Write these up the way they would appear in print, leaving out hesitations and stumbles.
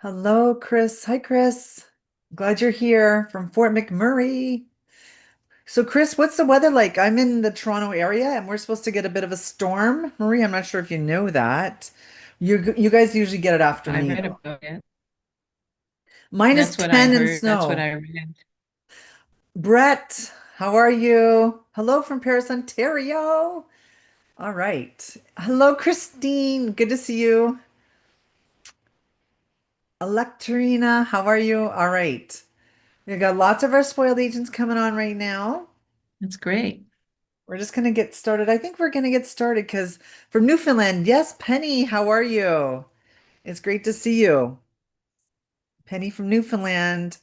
Hello, Chris. Hi, Chris. Glad you're here from Fort McMurray. So, Chris, what's the weather like? I'm in the Toronto area and we're supposed to get a bit of a storm. Marie, I'm not sure if you know that. You guys usually get it after I me, read though. about it. Minus That's what I 10 and heard. That's what snow. I read. Brett, how are you? Hello from Paris, Ontario. All right. Hello, Christine. Good to see you. Electrina, how are you? All right. We got lots of our spoiled agents coming on right now. That's great. We're just gonna get started. I think we're gonna get started because from Newfoundland, yes, Penny, how are you? It's great to see you. Penny from Newfoundland.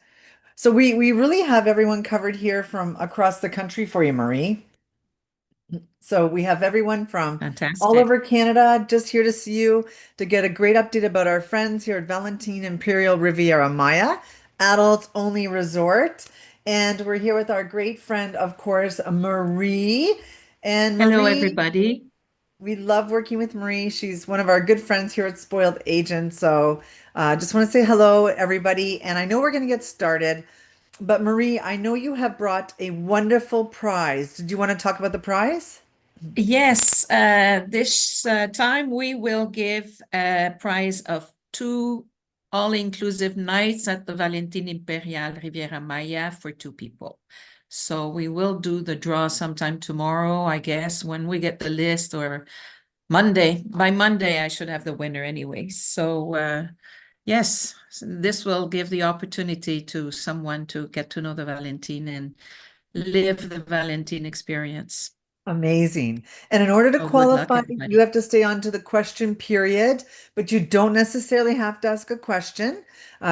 So we really have everyone covered here from across the country for you, Marie. So we have everyone from all Fantastic. over Canada just here to see you to get a great update about our friends here at Valentin Imperial Riviera Maya, adults only resort. And we're here with our great friend, of course, Marie. And Hello, Marie, everybody. we love working with Marie. She's one of our good friends here at Spoiled Agent. So just want to say hello, everybody. And I know we're going to get started, but Marie, I know you have brought a wonderful prize. Did you want to talk about the prize? Yes, this time we will give a prize of two all-inclusive nights at the Valentin Imperial Riviera Maya for two people. So we will do the draw sometime tomorrow, I guess, when we get the list, or Monday. By Monday, I should have the winner anyway. So yes, this will give the opportunity to someone to get to know the Valentine and live the Valentine experience. Amazing. And in order to So good luck, qualify, you everybody. have to stay on to the question period, but you don't necessarily have to ask a question.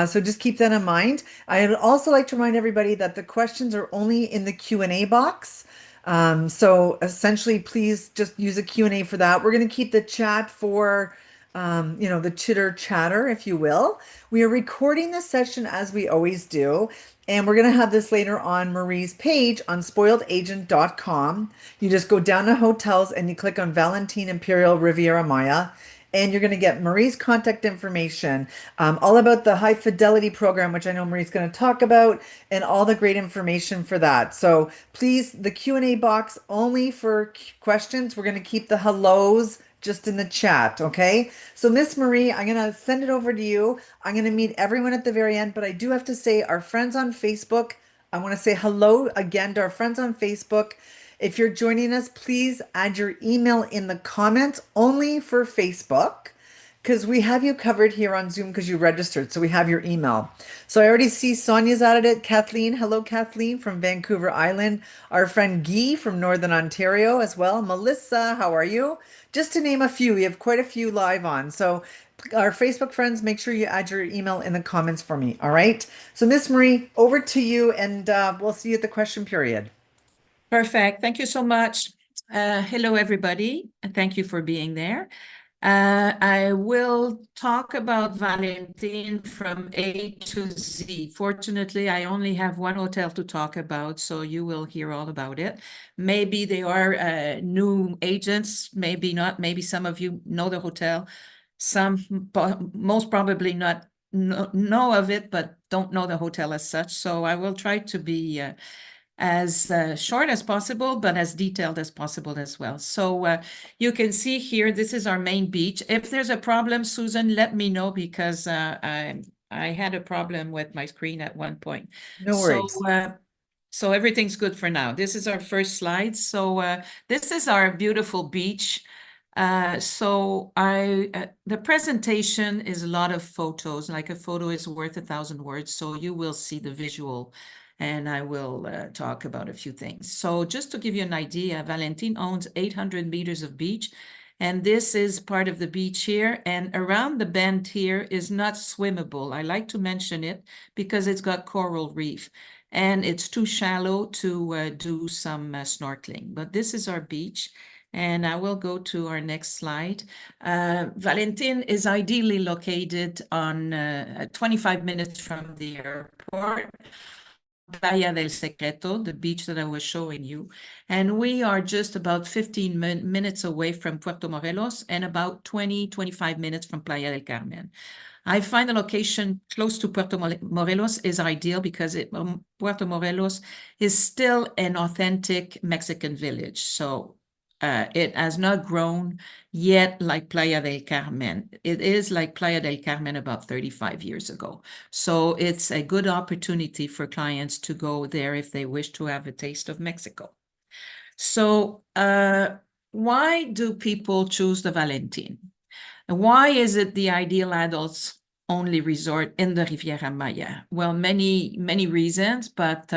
So just keep that in mind. I'd also like to remind everybody that the questions are only in the Q&A box. So essentially, please just use a Q&A for that. We're going to keep the chat for, the chitter chatter, if you will. We are recording this session as we always do. And we're going to have this later on Marie's page on spoiledagent.com. You just go down to hotels and you click on Valentin Imperial Riviera Maya, and you're going to get Marie's contact information, all about the high fidelity program, which I know Marie's going to talk about, and all the great information for that. So please, the Q&A box only for questions. We're going to keep the hellos just in the chat, okay? So Miss Marie, I'm gonna send it over to you. I'm gonna meet everyone at the very end, but I do have to say our friends on Facebook, I want to say hello again to our friends on Facebook. If you're joining us, please add your email in the comments only for Facebook because we have you covered here on Zoom because you registered. So we have your email. So I already see Sonia's added it. Kathleen, hello, Kathleen from Vancouver Island. Our friend Guy from Northern Ontario as well. Melissa, how are you? Just to name a few, we have quite a few live on. So our Facebook friends, make sure you add your email in the comments for me. All right. So Miss Marie, over to you, and we'll see you at the question period. Perfect. Thank you so much. Hello, everybody, and thank you for being there. I will talk about Valentine from A to Z. Fortunately, I only have one hotel to talk about, so you will hear all about it. Maybe they are new agents, maybe not. Maybe some of you know the hotel. Some, most probably not know of it, but don't know the hotel as such. So I will try to be as short as possible, but as detailed as possible as well. So you can see here, this is our main beach. If there's a problem, Susan, let me know because I had a problem with my screen at one point. No So worries. so everything's good for now. This is our first slide. So this is our beautiful beach. The presentation is a lot of photos, like a photo is worth 1,000 words. So you will see the visual and I will talk about a few things. So just to give you an idea, Valentin owns 800 meters of beach, and this is part of the beach here. And around the bend here is not swimmable. I like to mention it because it's got coral reef and it's too shallow to do some snorkeling. But this is our beach. And I will go to our next slide. Valentin is ideally located on 25 minutes from the airport, Playa del Secreto, the beach that I was showing you. And we are just about 15 minutes away from Puerto Morelos and about 25 minutes from Playa del Carmen. I find the location close to Puerto Morelos is ideal because Puerto Morelos is still an authentic Mexican village. So it has not grown yet like Playa del Carmen. It is like Playa del Carmen about 35 years ago. So it's a good opportunity for clients to go there if they wish to have a taste of Mexico. So why do people choose the Valentin? Why is it the ideal adults only resort in the Riviera Maya? Well, many reasons, but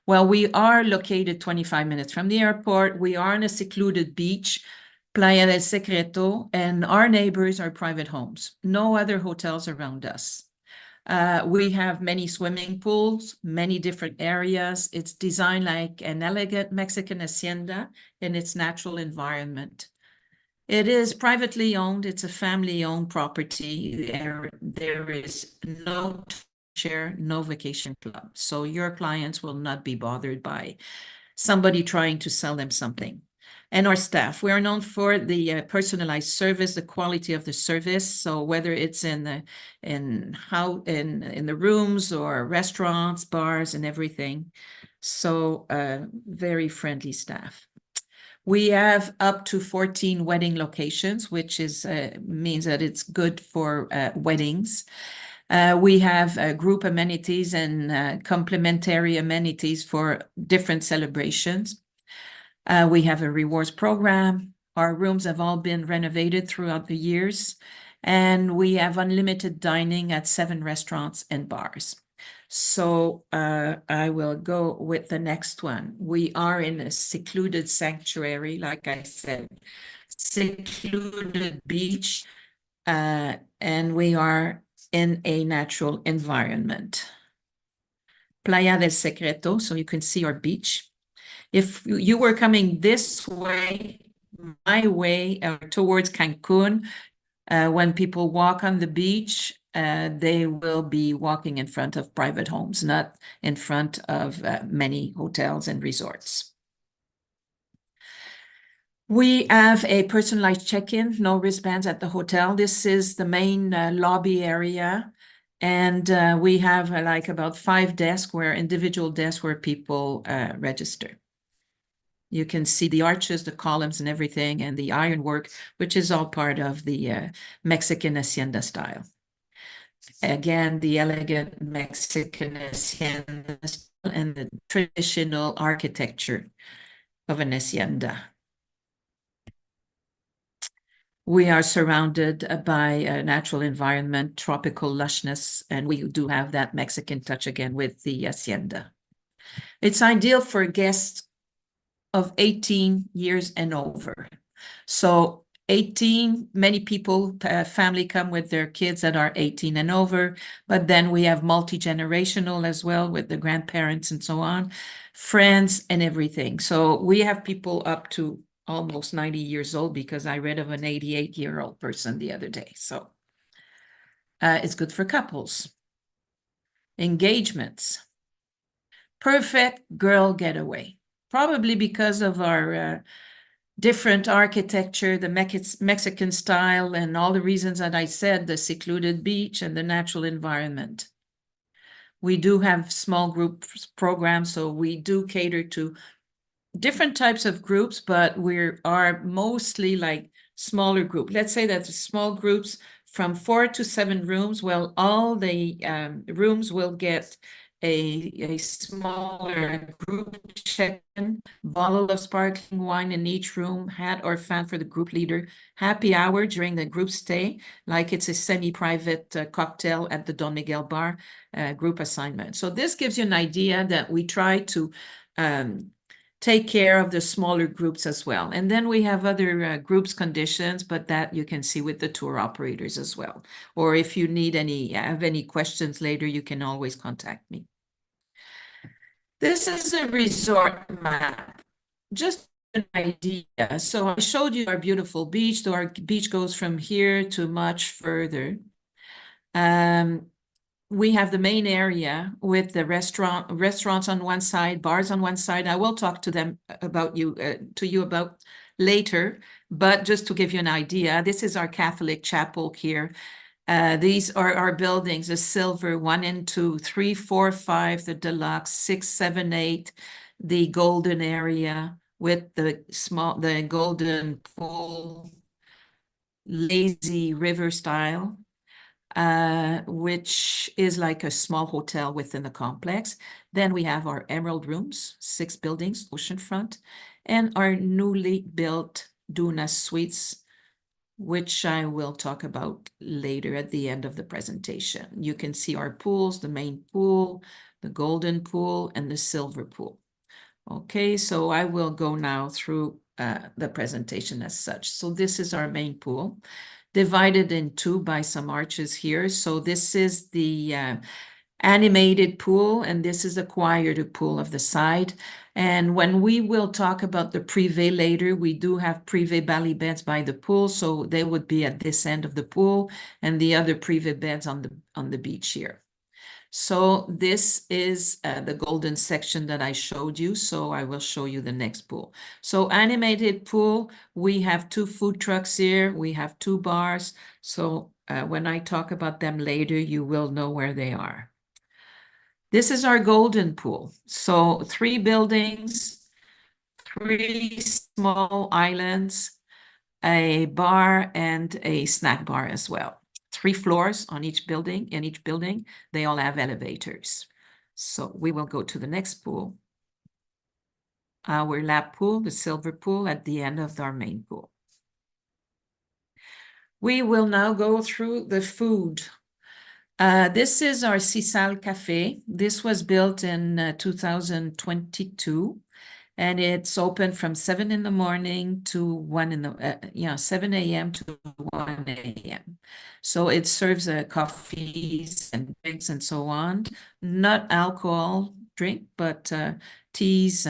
well, we are located 25 minutes from the airport. We are on a secluded beach, Playa del Secreto, and our neighbors are private homes. No other hotels around us. We have many swimming pools, many different areas. It's designed like an elegant Mexican hacienda in its natural environment. It is privately owned. It's a family-owned property. There is no share, no vacation club. So your clients will not be bothered by somebody trying to sell them something. And our staff, we are known for the personalized service, the quality of the service. So whether it's in the rooms or restaurants, bars, and everything. So very friendly staff. We have up to 14 wedding locations, which means that it's good for weddings. We have group amenities and complementary amenities for different celebrations. We have a rewards program. Our rooms have all been renovated throughout the years, and we have unlimited dining at 7 restaurants and bars. So I will go with the next one. We are in a secluded sanctuary, like I said, secluded beach, and we are in a natural environment. Playa del Secreto, so you can see our beach. If you were coming this way, my way, towards Cancun, when people walk on the beach, they will be walking in front of private homes, not in front of many hotels and resorts. We have a personalized check-in, no wristbands at the hotel. This is the main lobby area. And we have like about 5 desks individual desks where people register. You can see the arches, the columns and everything, and the ironwork, which is all part of the Mexican hacienda style. Again, the elegant Mexican hacienda style and the traditional architecture of an hacienda. We are surrounded by a natural environment, tropical lushness, and we do have that Mexican touch again with the hacienda. It's ideal for guests of 18 years and over. So 18, many people, family come with their kids that are 18 and over, but then we have multi-generational as well with the grandparents and so on, friends and everything. So we have people up to almost 90 years old because I read of an 88-year-old person the other day. So it's good for couples. Engagements. Perfect girl getaway. Probably because of our different architecture, the Mexican style, and all the reasons that I said, the secluded beach and the natural environment. We do have small group programs, so we do cater to different types of groups, but we are mostly like smaller group. Let's say that the small groups from 4 to 7 rooms, well, all the rooms will get a smaller group check-in, bottle of sparkling wine in each room, hat or fan for the group leader, happy hour during the group stay, like it's a semi-private cocktail at the Don Miguel bar, group assignment. So this gives you an idea that we try to take care of the smaller groups as well. And then we have other groups conditions, but that you can see with the tour operators as well. Or if you have any questions later, you can always contact me. This is a resort map, just an idea. So I showed you our beautiful beach. So our beach goes from here to much further. we have the main area with the restaurants on one side, bars on one side. I will talk to them about to you about later, but just to give you an idea, this is our Catholic chapel here. These are our buildings: the silver 1 and 2, 3, 4, 5, the deluxe 6, 7, 8, the golden area with the golden pool, lazy river style, which is like a small hotel within the complex. Then we have our Emerald Rooms, 6 buildings, oceanfront, and our newly built Duna Suites, which I will talk about later at the end of the presentation. You can see our pools: the main pool, the golden pool, and the silver pool. Okay, so I will go now through the presentation as such. So this is our main pool, divided in two by some arches here. So this is the animated pool, and this is the quieter pool of the side. And when we will talk about the privé later, we do have privé bally beds by the pool, so they would be at this end of the pool, and the other privé beds on the beach here. So this is the golden section that I showed you, so I will show you the next pool. So animated pool, we have 2 food trucks here, we have 2 bars, so when I talk about them later, you will know where they are. This is our golden pool. So 3 buildings, 3 small islands, a bar and a snack bar as well. 3 floors on each building. In each building, they all have elevators. So we will go to the next pool. Our lap pool, the silver pool, at the end of our main pool. We will now go through the food. This is our Sisal Café. This was built in 2022. And it's open from 7 in the morning to 7 a.m. to 1 a.m. So it serves coffees and drinks and so on. Not alcohol drink, but teas,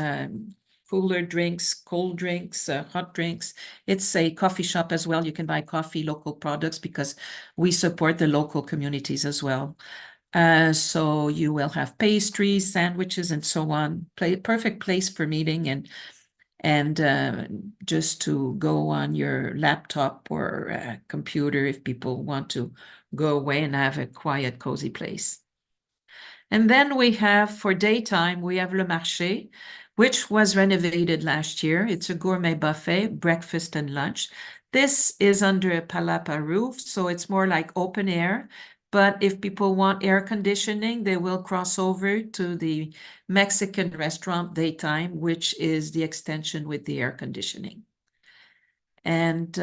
cooler drinks, cold drinks, hot drinks. It's a coffee shop as well. You can buy coffee, local products, because we support the local communities as well. So you will have pastries, sandwiches, and so on. Perfect place for meeting and just to go on your laptop or computer if people want to go away and have a quiet, cozy place. And then we have, for daytime, we have Le Marché, which was renovated last year. It's a gourmet buffet, breakfast and lunch. This is under a palapa roof, so it's more like open air. But if people want air conditioning, they will cross over to the Mexican restaurant daytime, which is the extension with the air conditioning. And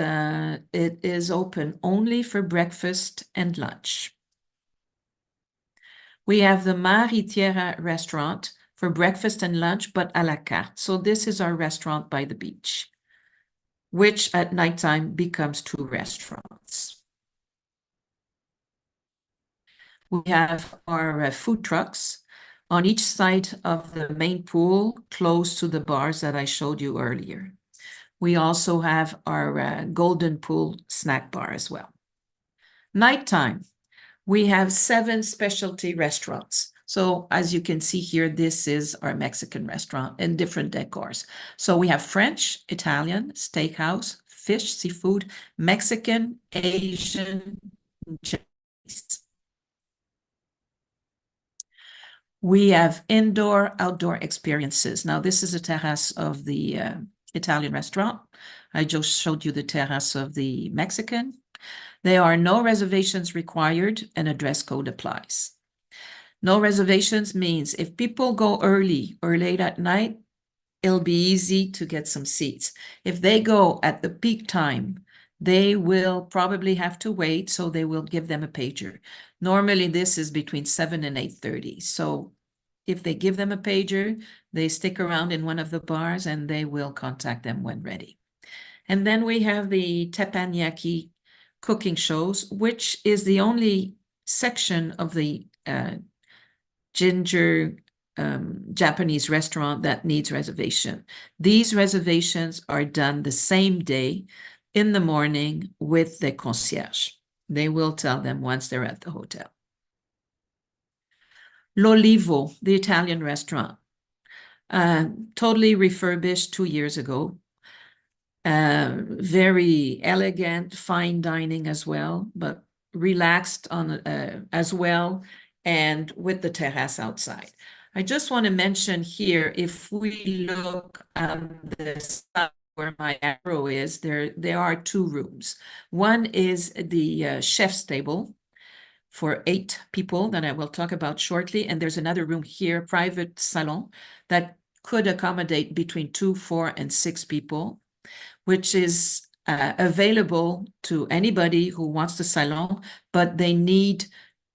it is open only for breakfast and lunch. We have the Mar y Tierra restaurant for breakfast and lunch, but à la carte. So this is our restaurant by the beach, which at nighttime becomes 2 restaurants. We have our food trucks on each side of the main pool, close to the bars that I showed you earlier. We also have our golden pool snack bar as well. Nighttime, we have 7 specialty restaurants. So as you can see here, this is our Mexican restaurant and different decors. So we have French, Italian, steakhouse, fish, seafood, Mexican, Asian, Japanese. We have indoor, outdoor experiences. Now, this is a terrace of the Italian restaurant. I just showed you the terrace of the Mexican. There are no reservations required and a dress code applies. No reservations means if people go early or late at night, it'll be easy to get some seats. If they go at the peak time, they will probably have to wait, so they will give them a pager. Normally, this is between 7 and 8:30. So if they give them a pager, they stick around in one of the bars and they will contact them when ready. And then we have the teppanyaki cooking shows, which is the only section of the ginger Japanese restaurant that needs reservation. These reservations are done the same day in the morning with the concierge. They will tell them once they're at the hotel. L'Olivo, the Italian restaurant, totally refurbished 2 years ago. Very elegant, fine dining as well, but relaxed on as well, and with the terrace outside. I just want to mention here, if we look at this where my arrow is, there are two rooms. One is the chef's table for 8 people that I will talk about shortly, and there's another room here, private salon, that could accommodate between 2, 4, and 6 people, which is available to anybody who wants the salon, but they need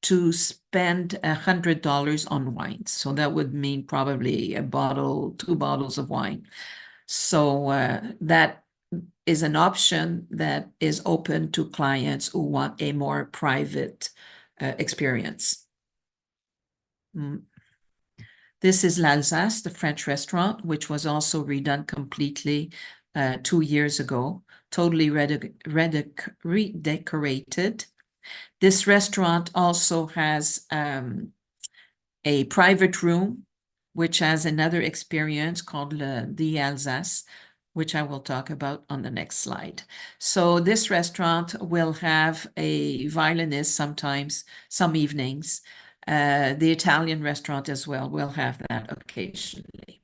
to spend $100 on wine. So that would mean probably a bottle, 2 bottles of wine. So that is an option that is open to clients who want a more private experience. This is l'Alsace, the French restaurant, which was also redone completely 2 years ago, totally redecorated. This restaurant also has a private room, which has another experience called the Alsace, which I will talk about on the next slide. So this restaurant will have a violinist sometimes, some evenings. The Italian restaurant as well will have that occasionally.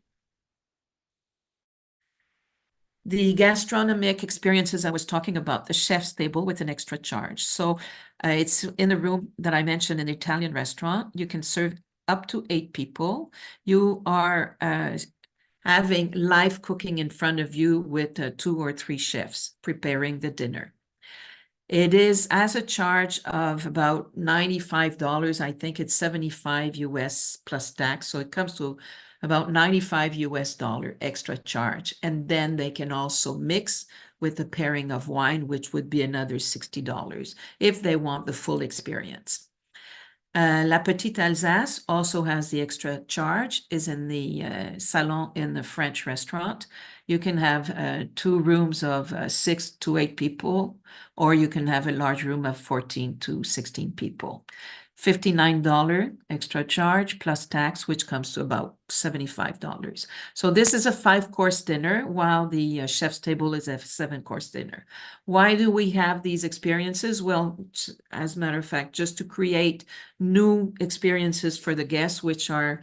The gastronomic experiences I was talking about, the chef's table with an extra charge. So it's in the room that I mentioned, an Italian restaurant. You can serve up to 8 people. You are having live cooking in front of you with 2 or 3 chefs preparing the dinner. It is as a charge of about $95. I think it's 75 US plus tax. So it comes to about $95 US extra charge. And then they can also mix with the pairing of wine, which would be another $60 if they want the full experience. La Petite Alsace also has the extra charge, is in the salon in the French restaurant. You can have 2 rooms of 6 to 8 people, or you can have a large room of 14 to 16 people. $59 extra charge plus tax, which comes to about $75. So this is a 5-course dinner, while the chef's table is a 7-course dinner. Why do we have these experiences? Well, as a matter of fact, just to create new experiences for the guests, which are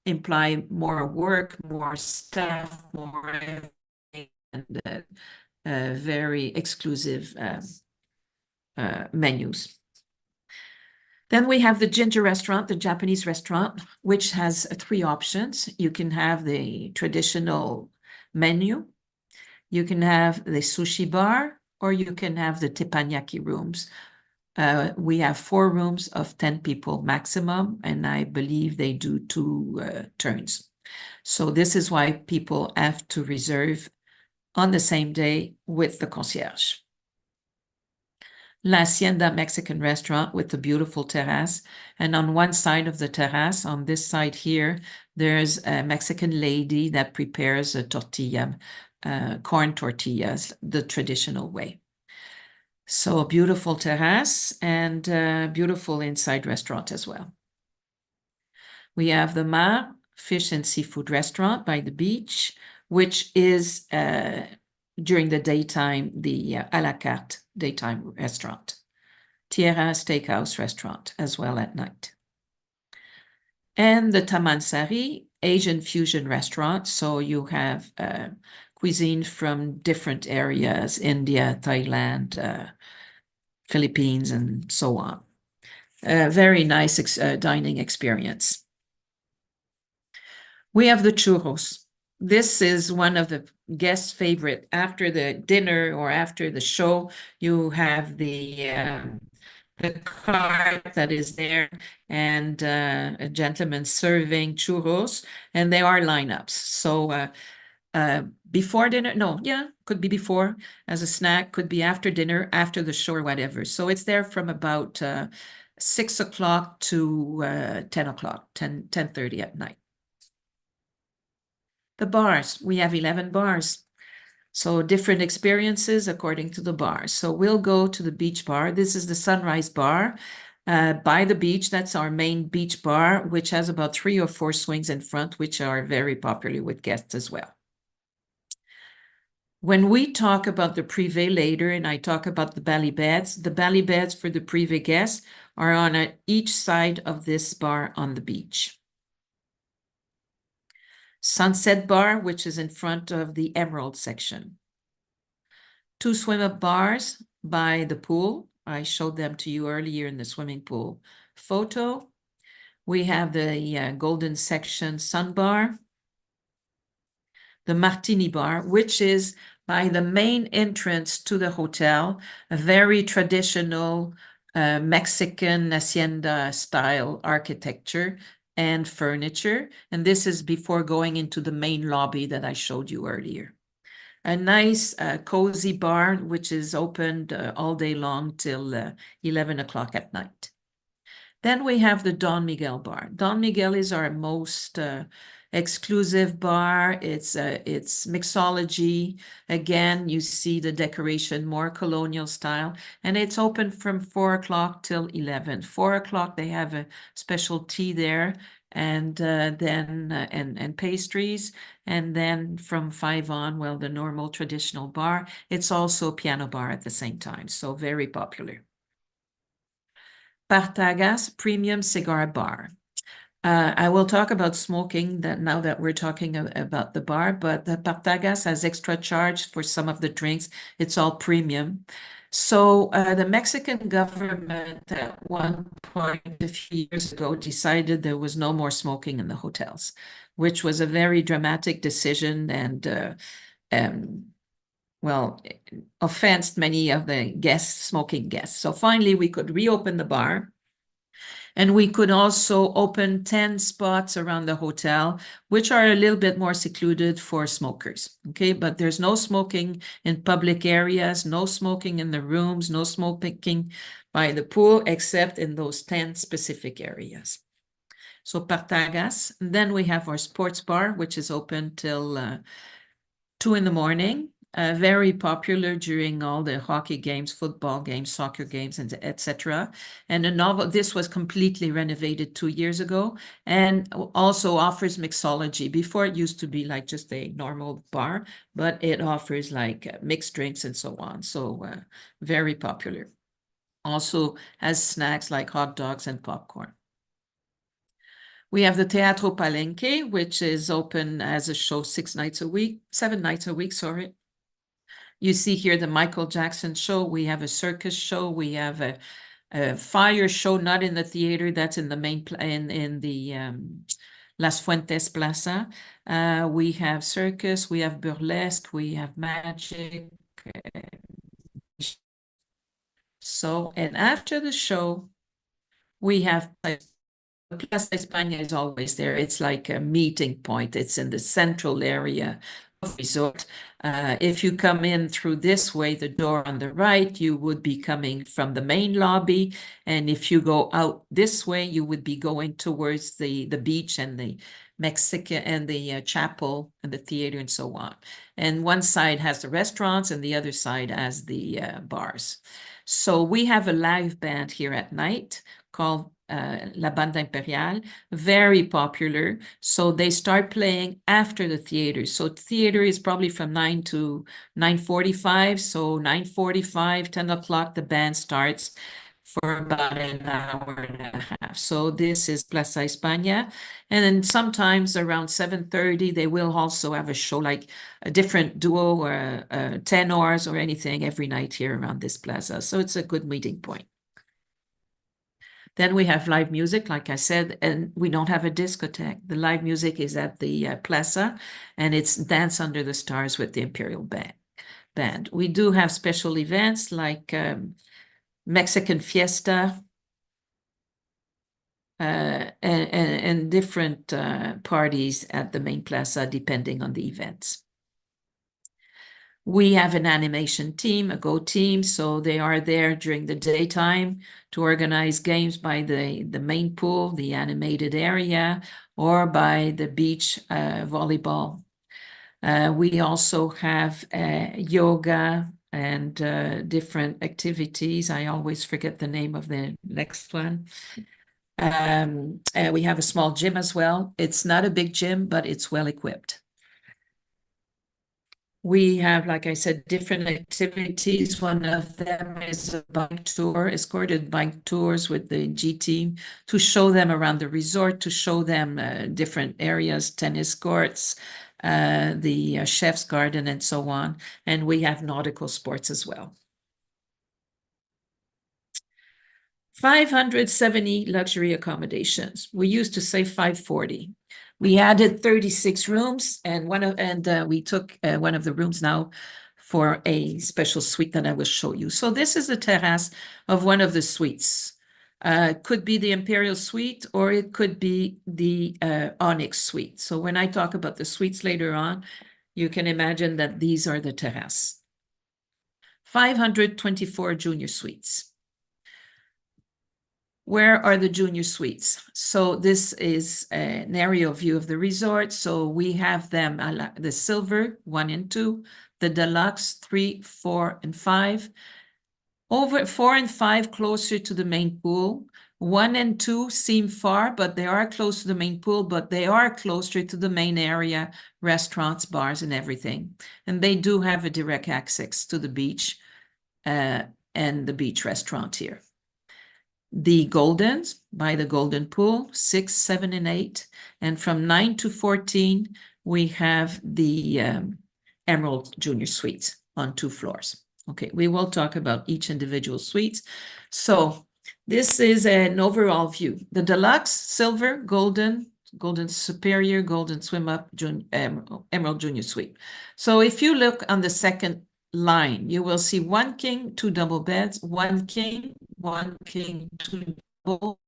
imply more work, more staff, more everything, and very exclusive menus. Then we have the Ginger restaurant, the Japanese restaurant, which has 3 options. You can have the traditional menu, you can have the sushi bar, or you can have the teppanyaki rooms. We have 4 rooms of 10 people maximum, and I believe they do 2 turns. So this is why people have to reserve on the same day with the concierge. La Hacienda Mexican restaurant with the beautiful terrace. And on one side of the terrace, on this side here, there's a Mexican lady that prepares a tortilla, corn tortillas, the traditional way. So a beautiful terrace and beautiful inside restaurant as well. We have the Mar Fish and Seafood Restaurant by the beach, which is during the daytime, the à la carte daytime restaurant. Tierra Steakhouse restaurant as well at night. And the Tamansari Asian fusion restaurant. So you have cuisine from different areas, India, Thailand, Philippines, and so on. Very nice dining experience. We have the churros. This is one of the guests' favorite. After the dinner or after the show, you have the cart that is there and a gentleman serving churros, and there are lineups. So before dinner, no, yeah, could be before as a snack, could be after dinner, after the show or whatever. So it's there from about 6 o'clock to 10 o'clock, 10:30 at night. The bars, we have 11 bars. So different experiences according to the bar. So we'll go to the beach bar. This is the Sunrise Bar. by the beach. That's our main beach bar, which has about 3 or 4 swings in front, which are very popular with guests as well. When we talk about the privé later, and I talk about the bally beds for the privé guests are on each side of this bar on the beach. Sunset bar, which is in front of the Emerald section. 2 swim-up bars by the pool. I showed them to you earlier in the swimming pool photo. We have the golden section sun bar. The Martini bar, which is by the main entrance to the hotel, a very traditional Mexican hacienda style architecture and furniture. And this is before going into the main lobby that I showed you earlier. A nice cozy bar, which is opened all day long till 11 o'clock at night. Then we have the Don Miguel bar. Don Miguel is our most exclusive bar. It's mixology. Again, you see the decoration, more colonial style, and it's open from 4 o'clock till 11. 4 o'clock, they have a special tea there, and then and pastries, and then from 5 on, well, the normal traditional bar. It's also a piano bar at the same time, so very popular. Partagas Premium Cigar Bar. I will talk about smoking now that we're talking about the bar, but the Partagas has extra charge for some of the drinks. It's all premium. So the Mexican government at one point a few years ago decided there was no more smoking in the hotels, which was a very dramatic decision and well, offensed many of the guests, smoking guests. So finally, we could reopen the bar. And we could also open 10 spots around the hotel, which are a little bit more secluded for smokers. Okay, but there's no smoking in public areas, no smoking in the rooms, no smoking by the pool, except in those 10 specific areas. So Partagas. And then we have our sports bar, which is open till 2 in the morning. Very popular during all the hockey games, football games, soccer games, and etc. And this was completely renovated 2 years ago, and also offers mixology. Before it used to be like just a normal bar, but it offers like mixed drinks and so on. So very popular. Also has snacks like hot dogs and popcorn. We have the Teatro Palenque, which is open as a show 7 nights a week, sorry. You see here the Michael Jackson show. We have a circus show. We have a fire show, not in the theater. That's in the main in the Las Fuentes Plaza. We have circus. We have burlesque. We have magic. So, and after the show, we have Plaza España is always there. It's like a meeting point. It's in the central area of resort. If you come in through this way, the door on the right, you would be coming from the main lobby. And if you go out this way, you would be going towards the beach and the Mexican and the chapel and the theater and so on. And one side has the restaurants and the other side has the bars. So we have a live band here at night called La Banda Imperial, very popular. So they start playing after the theater. So theater is probably from 9 to 9:45. So 9:45, 10 o'clock, the band starts for about an hour and a half. So this is Plaza España. And then sometimes around 7:30, they will also have a show like a different duo or tenors or anything every night here around this plaza. So it's a good meeting point. Then we have live music, like I said, and we don't have a discotheque. The live music is at the plaza, and it's Dance Under the Stars with the Imperial Band. We do have special events like Mexican Fiesta and different parties at the main plaza, depending on the events. We have an animation team, a Go team, so they are there during the daytime to organize games by the main pool, the animated area, or by the beach volleyball. We also have yoga and different activities. I always forget the name of the next one. We have a small gym as well. It's not a big gym, but it's well equipped. We have, like I said, different activities. One of them is a bike tour, escorted bike tours with the G team to show them around the resort, to show them different areas, tennis courts, the chef's garden, and so on. And we have nautical sports as well. 570 luxury accommodations. We used to say 540. We added 36 rooms, and we took one of the rooms now for a special suite that I will show you. So this is the terrace of one of the suites. Could be the Imperial Suite, or it could be the Onyx Suite. So when I talk about the suites later on, you can imagine that these are the terrace. 524 junior suites. Where are the junior suites? So this is an aerial view of the resort. So we have them, the silver 1 and 2, the deluxe 3, 4, and 5. Over 4 and 5 closer to the main pool. 1 and 2 seem far, but they are close to the main pool, but they are closer to the main area, restaurants, bars, and everything. And they do have a direct access to the beach and the beach restaurant here. The Goldens by the Golden Pool, 6, 7, and 8. And from 9 to 14, we have the Emerald Junior Suites on 2 floors. Okay, we will talk about each individual suite. So this is an overall view. The Deluxe, Silver, Golden, Golden Superior, Golden Swim Up, Emerald Junior Suite. So if you look on the second line, you will see 1 king, 2 double beds, 1 king, 2 double,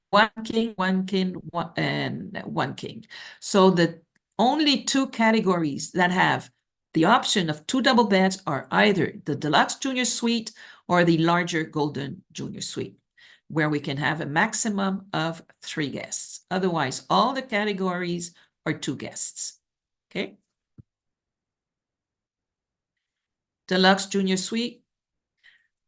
1 king, 1 king, and 1 king. So the only 2 categories that have the option of 2 double beds are either the Deluxe Junior Suite or the larger Golden Junior Suite, where we can have a maximum of 3 guests. Otherwise, all the categories are 2 guests. Okay. Deluxe Junior Suite.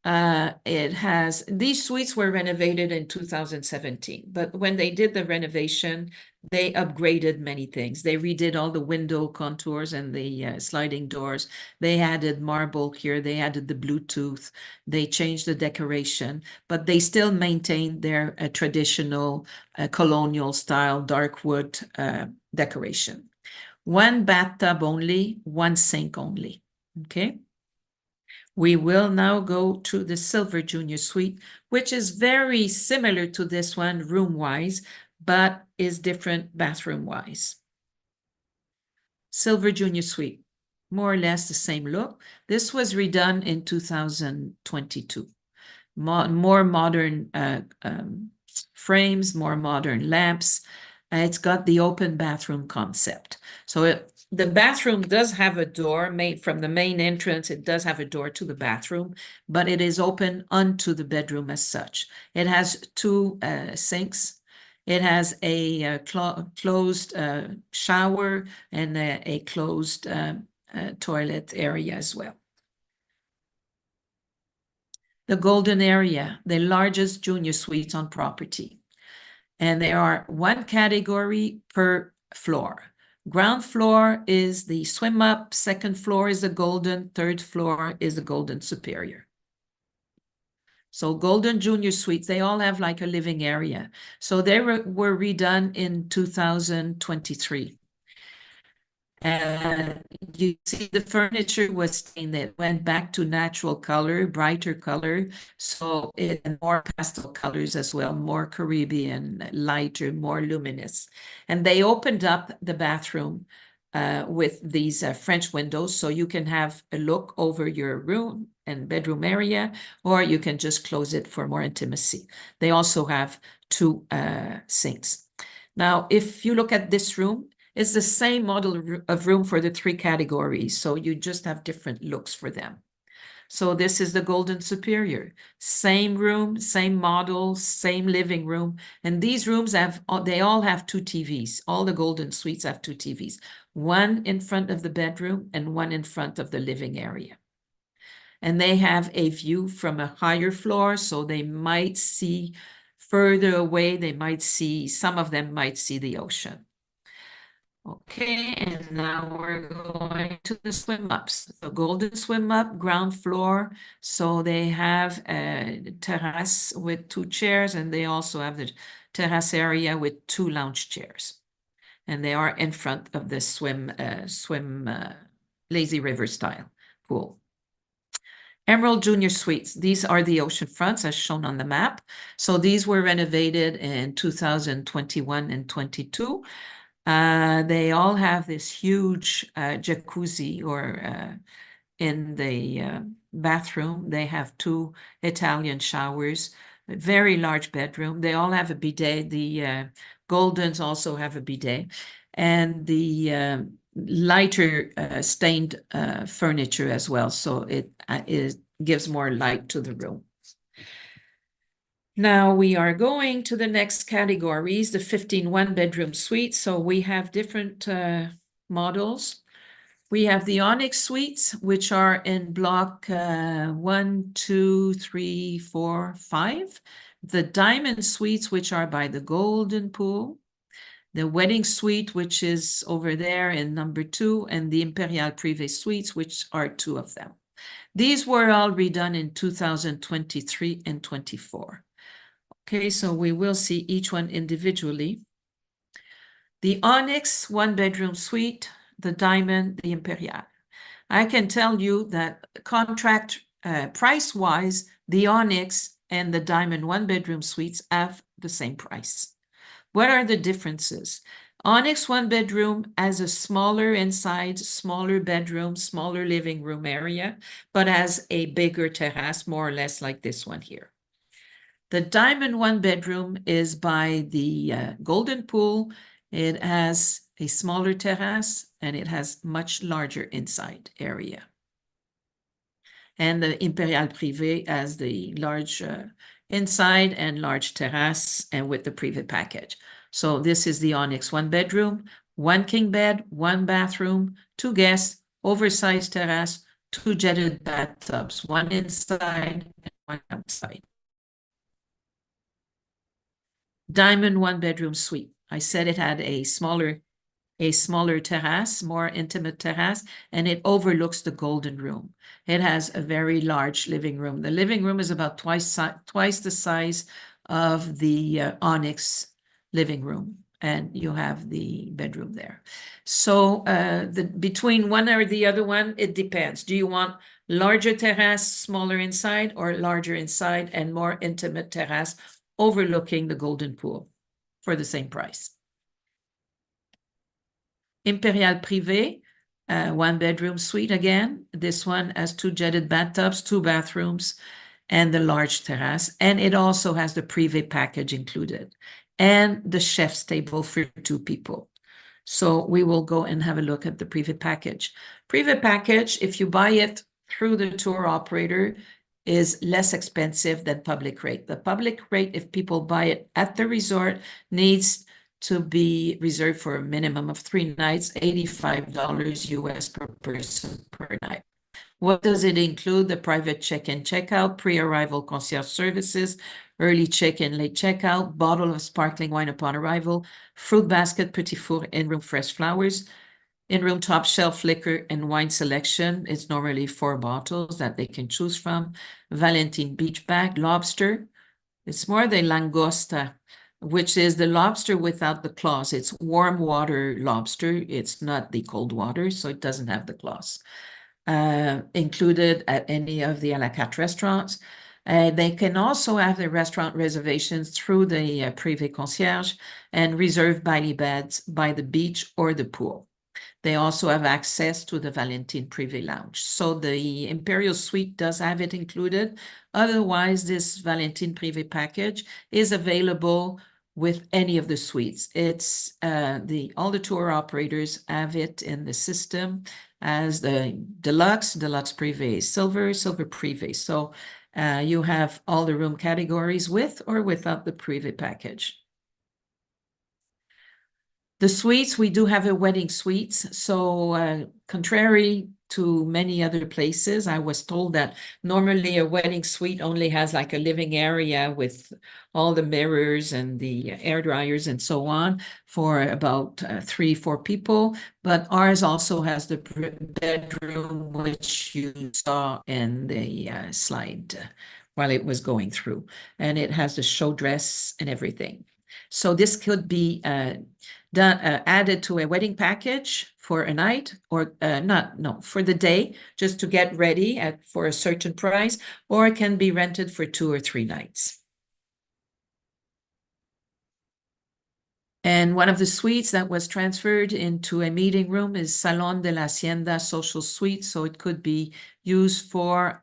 These suites were renovated in 2017, but when they did the renovation, they upgraded many things. They redid all the window contours and the sliding doors. They added marble here. They added the Bluetooth. They changed the decoration, but they still maintained their traditional colonial style dark wood decoration. 1 bathtub only, 1 sink only. Okay. We will now go to the Silver Junior Suite, which is very similar to this one room-wise, but is different bathroom-wise. Silver Junior Suite, more or less the same look. This was redone in 2022. More modern frames, more modern lamps. It's got the open bathroom concept. So the bathroom does have a door made from the main entrance. It does have a door to the bathroom, but it is open onto the bedroom as such. It has 2 sinks. It has a closed shower and a closed toilet area as well. The Golden Area, the largest junior suites on property. And there are 1 category per floor. Ground floor is the swim up, 2nd floor is the Golden, 3rd floor is the Golden Superior. So Golden Junior Suites, they all have like a living area. So they were redone in 2023. You see the furniture was stained. It went back to natural color, brighter color. So it had more pastel colors as well, more Caribbean, lighter, more luminous. And they opened up the bathroom with these French windows. So you can have a look over your room and bedroom area, or you can just close it for more intimacy. They also have 2 sinks. Now, if you look at this room, it's the same model of room for the 3 categories. So you just have different looks for them. So this is the Golden Superior. Same room, same model, same living room. And these rooms they all have 2 TVs. All the Golden Suites have 2 TVs. 1 in front of the bedroom and 1 in front of the living area. and they have a view from a higher floor, so they might see further away. Some of them might see the ocean. Okay, and now we're going to the swim ups. The Golden Swim Up, ground floor. So they have a terrace with 2 chairs, and they also have the terrace area with 2 lounge chairs. And they are in front of the lazy river style pool. Emerald Junior Suites. These are the ocean fronts as shown on the map. So these were renovated in 2021 and 22. They all have this huge jacuzzi or in the bathroom. They have 2 Italian showers, a very large bedroom. They all have a bidet. The Goldens also have a bidet. And the lighter stained furniture as well. So it gives more light to the room. Now we are going to the next categories, the 15 one-bedroom suites. So we have different models. We have the Onyx suites, which are in block 1, 2, 3, 4, 5. The Diamond suites, which are by the Golden Pool. The Wedding suite, which is over there in number 2, and the Imperial Privé suites, which are 2 of them. These were all redone in 2023 and 24. Okay, so we will see each one individually. The Onyx one-bedroom suite, the Diamond, the Imperial. I can tell you that contract price-wise, the Onyx and the Diamond one-bedroom suites have the same price. What are the differences? Onyx one-bedroom has a smaller inside, smaller bedroom, smaller living room area, but has a bigger terrace, more or less like this one here. The Diamond one-bedroom is by the Golden Pool. It has a smaller terrace and it has much larger inside area. And the Imperial Privé has the large inside and large terrace and with the Privé package. So this is the Onyx one-bedroom, 1 king bed, 1 bathroom, 2 guests, oversized terrace, 2 jetted bathtubs, 1 inside and 1 outside. Diamond one-bedroom suite. I said it had a smaller terrace, more intimate terrace, and it overlooks the Golden Room. It has a very large living room. The living room is about twice the size of the Onyx living room, and you have the bedroom there. So between one or the other one, it depends. Do you want larger terrace, smaller inside, or larger inside and more intimate terrace overlooking the Golden Pool for the same price? Imperial Privé, 1-bedroom suite again. This one has 2 jetted bathtubs, 2 bathrooms, and the large terrace. And it also has the Privé package included and the chef's table for 2 people. So we will go and have a look at the Privé package. Privé package, if you buy it through the tour operator, is less expensive than public rate. The public rate, if people buy it at the resort, needs to be reserved for a minimum of 3 nights, $85 US per person per night. What does it include? The private check-in, check-out, pre-arrival concierge services, early check-in, late check-out, bottle of sparkling wine upon arrival, fruit basket, petit four, in-room fresh flowers, in-room top shelf liquor and wine selection. It's normally 4 bottles that they can choose from. Valentin beach bag, lobster. It's more the langosta, which is the lobster without the claws. It's warm water lobster. It's not the cold water, so it doesn't have the claws. Included at any of the a la carte restaurants. They can also have their restaurant reservations through the Privé concierge and reserve Bailey beds by the beach or the pool. They also have access to the Valentin Privé Lounge. So the Imperial Suite does have it included. Otherwise, this Valentin Privé package is available with any of the suites. It's all the tour operators have it in the system as the deluxe privé, silver privé. So you have all the room categories with or without the privé package. The suites, we do have a wedding suites. So contrary to many other places. I was told that normally a wedding suite only has like a living area with all the mirrors and the air dryers and so on for about 3, 4 people. But ours also has the bedroom, which you saw in the slide while it was going through. And it has the show dress and everything. So this could be added to a wedding package for a night or for the day, just to get ready for a certain price, or it can be rented for 2 or 3 nights. And one of the suites that was transferred into a meeting room is Salon de la Hacienda Social Suite. So it could be used for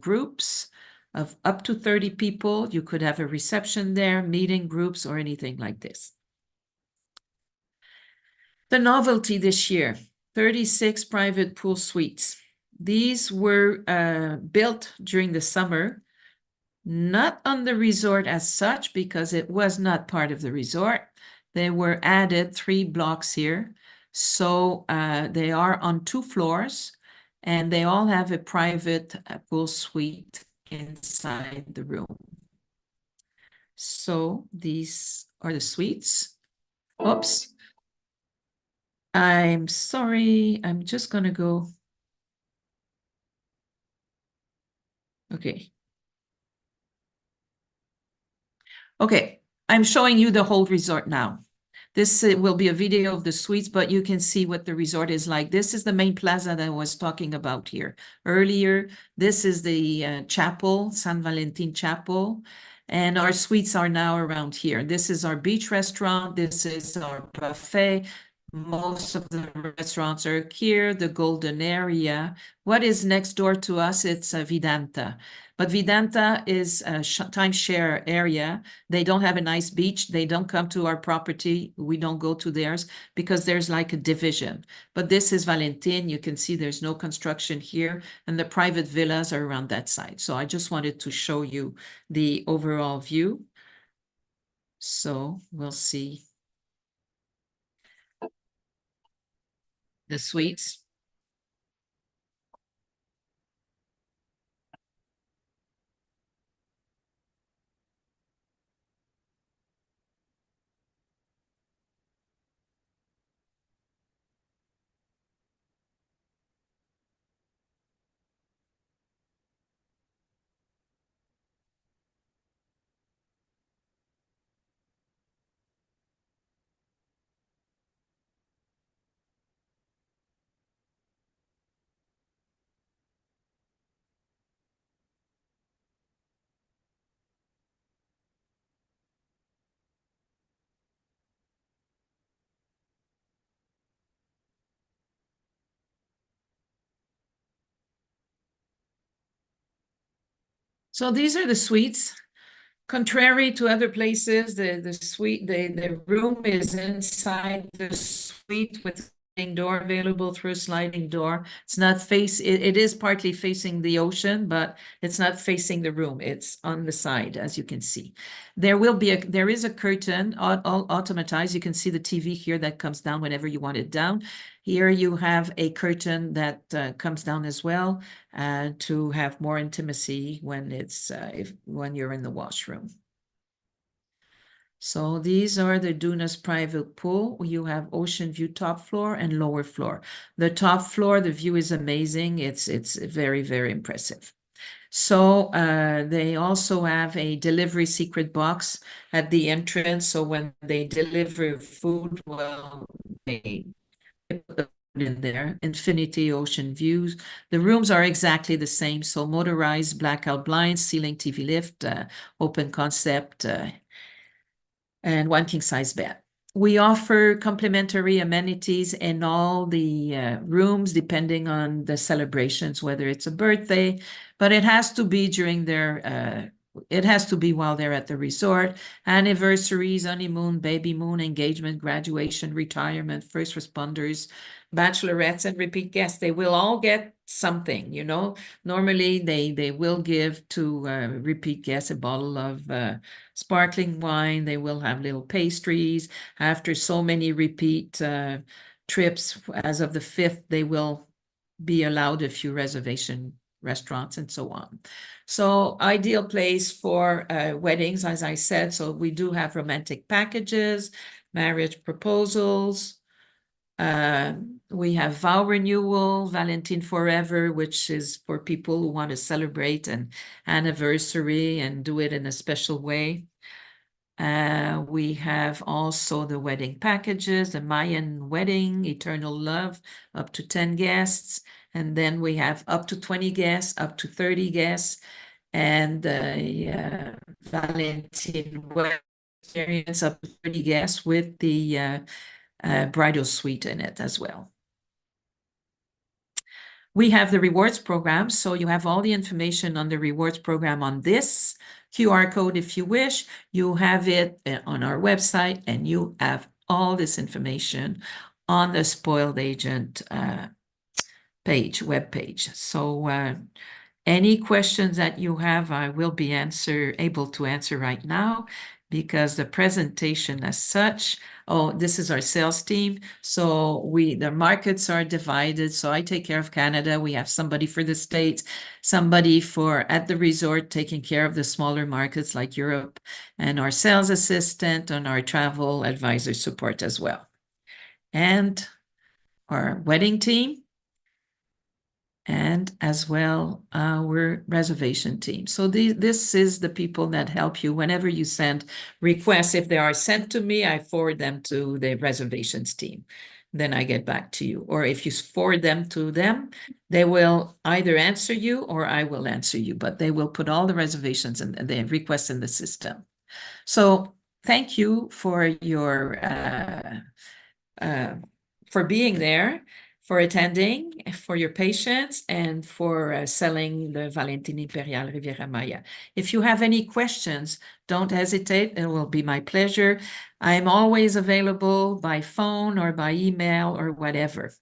groups of up to 30 people. You could have a reception there, meeting groups, or anything like this. The novelty this year, 36 private pool suites. These were built during the summer, not on the resort as such, because it was not part of the resort. They were added 3 blocks here. So they are on 2 floors, and they all have a private pool suite inside the room. So these are the suites. Oops. I'm sorry, I'm just gonna go. Okay. Okay, I'm showing you the whole resort now. This will be a video of the suites, but you can see what the resort is like. This is the main plaza that I was talking about here earlier. This is the chapel, San Valentin Chapel, and our suites are now around here. This is our beach restaurant. This is our buffet. Most of the restaurants are here, the golden area. What is next door to us? It's Vidanta. But Vidanta is a timeshare area. They don't have a nice beach. They don't come to our property. We don't go to theirs because there's like a division. But this is Valentin. You can see there's no construction here, and the private villas are around that side. So I just wanted to show you the overall view. So we'll see the suites. So these are the suites. Contrary to other places, the room is inside the suite with a door available through a sliding door. It's not it is partly facing the ocean, but it's not facing the room. It's on the side, as you can see. There is a curtain, all automatized. You can see the TV here that comes down whenever you want it down. Here you have a curtain that comes down as well to have more intimacy when when you're in the washroom. So these are the Dunas private pool. You have ocean view top floor and lower floor. The top floor, the view is amazing. It's very, very impressive. So they also have a delivery secret box at the entrance. So when they deliver food, well, they put the food in there. Infinity ocean views. The rooms are exactly the same. So motorized blackout blinds, ceiling TV lift, open concept, and 1 king size bed. We offer complimentary amenities in all the rooms, depending on the celebrations, whether it's a birthday, but it has to be it has to be while they're at the resort. Anniversaries, honeymoon, baby moon, engagement, graduation, retirement, first responders, bachelorettes, and repeat guests. They will all get something, you know. Normally, they will give to repeat guests a bottle of sparkling wine. They will have little pastries. After so many repeat trips, as of the 5th, they will be allowed a few reservation restaurants and so on. So ideal place for weddings, as I said. So we do have romantic packages, marriage proposals. We have vow renewal, Valentin Forever, which is for people who want to celebrate an anniversary and do it in a special way. We have also the wedding packages, the Mayan wedding, eternal love, up to 10 guests. And then we have up to 20 guests, up to 30 guests, and the Valentin wedding experience up to 30 guests with the bridal suite in it as well. We have the rewards program, so you have all the information on the rewards program on this QR code if you wish. You have it on our website, and you have all this information on the Spoiled Agent web page. So any questions that you have, I will be able to answer right now, because the presentation as such, this is our sales team. So the markets are divided. So I take care of Canada. We have somebody for the States, somebody at the resort taking care of the smaller markets like Europe, and our sales assistant and our travel advisor support as well. And our wedding team, and as well our reservation team. So this is the people that help you whenever you send requests. If they are sent to me, I forward them to the reservations team. Then I get back to you. Or if you forward them to them, they will either answer you or I will answer you, but they will put all the reservations and the requests in the system. So thank you for your for being there, for attending, for your patience, and for selling the Valentin Imperial Riviera Maya. If you have any questions, don't hesitate. It will be my pleasure. I'm always available by phone or by email or whatever.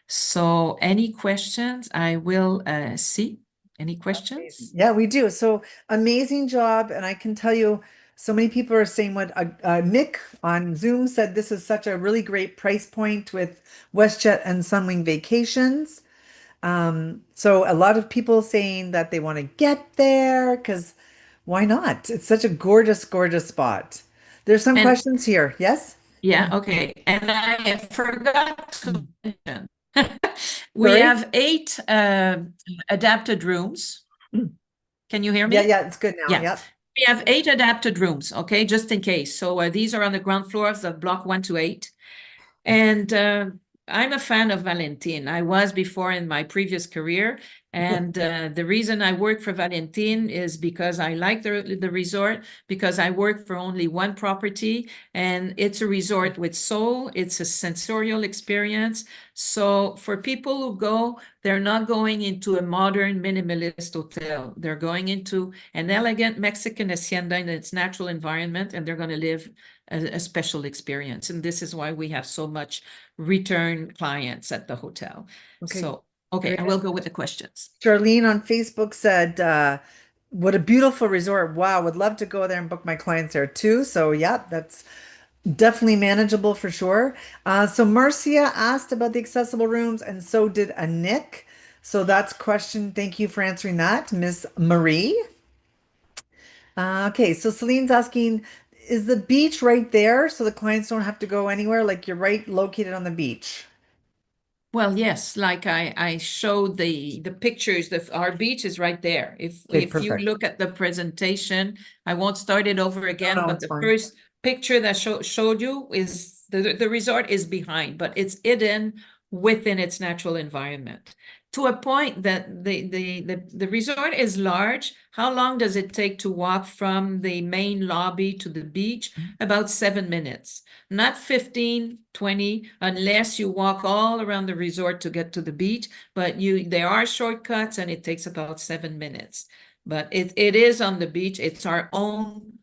So any questions, I will see. Any questions? Yeah, we do. So amazing job. And I can tell you, so many people are saying what Nick on Zoom said, this is such a really great price point with WestJet and Sunwing Vacations. So a lot of people saying that they want to get there because why not? It's such a gorgeous, gorgeous spot. There's some And questions here. Yes? yeah, okay. And I forgot to mention, we Sorry? have 8 adapted rooms. Can you hear Yeah, me? yeah, it's good now. Yeah. Yep. We have 8 adapted rooms, okay, just in case. So these are on the ground floors of block 1 to 8. And I'm a fan of Valentin. I was before in my previous career. And the reason I work for Valentin is because I like the resort, because I work for only one property, and it's a resort with soul. It's a sensorial experience. So for people who go, they're not going into a modern minimalist hotel. They're going into an elegant Mexican hacienda in its natural environment, and they're going to live a special experience. And this is why we have so much return clients at the hotel. Okay, So, okay, great. I will go with the questions. Charlene on Facebook said, what a beautiful resort. Wow, would love to go there and book my clients there too. So, yeah, that's definitely manageable for sure. So, Marcia asked about the accessible rooms, and so did a Nick. So, that's question. Thank you for answering that, Miss Marie. Okay, so Celine's asking, is the beach right there so the clients don't have to go anywhere? Like you're right located on the beach. Well, yes, like I showed the pictures, our beach is right there. Okay, If you perfect. look at the presentation, I won't start it over No, again, no, but it's the fine. first picture that showed you is the resort is behind, but it's hidden within its natural environment. To a point that the resort is large. How long does it take to walk from the main lobby to the beach? About 7 minutes. Not 15, 20, unless you walk all around the resort to get to the beach, but there are shortcuts and it takes about 7 minutes. But it is on the beach. It's our own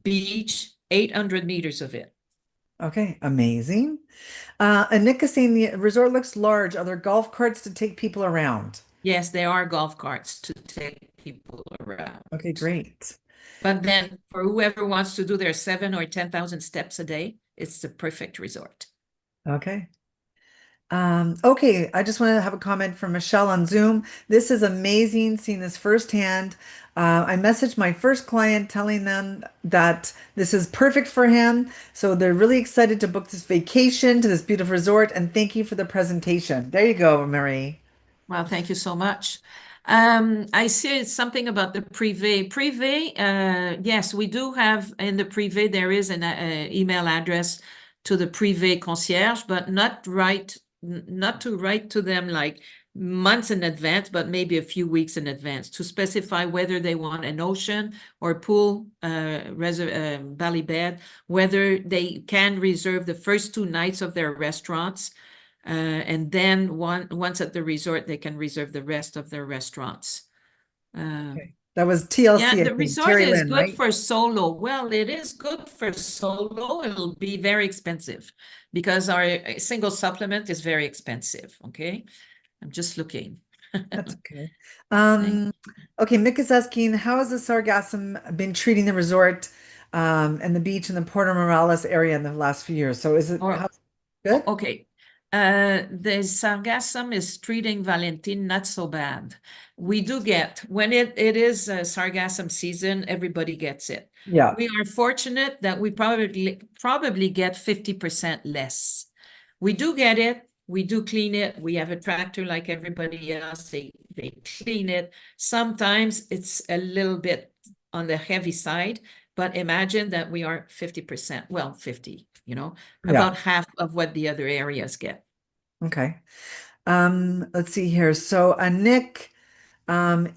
beach, 800 meters of it. Okay, amazing. And Nick is saying the resort looks large. Are there golf carts to take people around? Yes, there are golf carts to take people around. Okay, great. But then for whoever wants to do their 7 or 10,000 steps a day, it's the perfect resort. Okay. Okay, I just want to have a comment from Michelle on Zoom. This is amazing, seeing this firsthand. I messaged my first client telling them that this is perfect for him. So they're really excited to book this vacation to this beautiful resort. And thank you for the presentation. There you go, Marie. Well, thank you so much. I see something about the privé. Privé, yes, we do have in the privé, there is an email address to the privé concierge, but not to write to them like months in advance, but maybe a few weeks in advance to specify whether they want an ocean or pool valley bed, whether they can reserve the first 2 nights of their restaurants and then once at the resort, they can reserve the rest of their restaurants. Okay. That was Yeah, TLC, I the think. resort Terry is Lynn, good right? for solo. Well, it is good for solo. It'll be very expensive because our single supplement is very expensive. Okay. I'm just looking. That's okay. Thank Um, okay, Mick is asking, how has the sargassum been treating the resort and the beach in the Puerto Morales area in the last few years? So is it or how good? Okay. The sargassum is treating Valentin not so bad. We do get, when it is sargassum season, everybody gets it. Yeah. We are fortunate that we probably get 50% less. We do get it. We do clean it. We have a tractor like everybody else. They clean it. Sometimes it's a little bit on the heavy side, but imagine that we are 50%, well, 50, Yeah. about half of what the other areas get. Okay. Let's see here. So Nick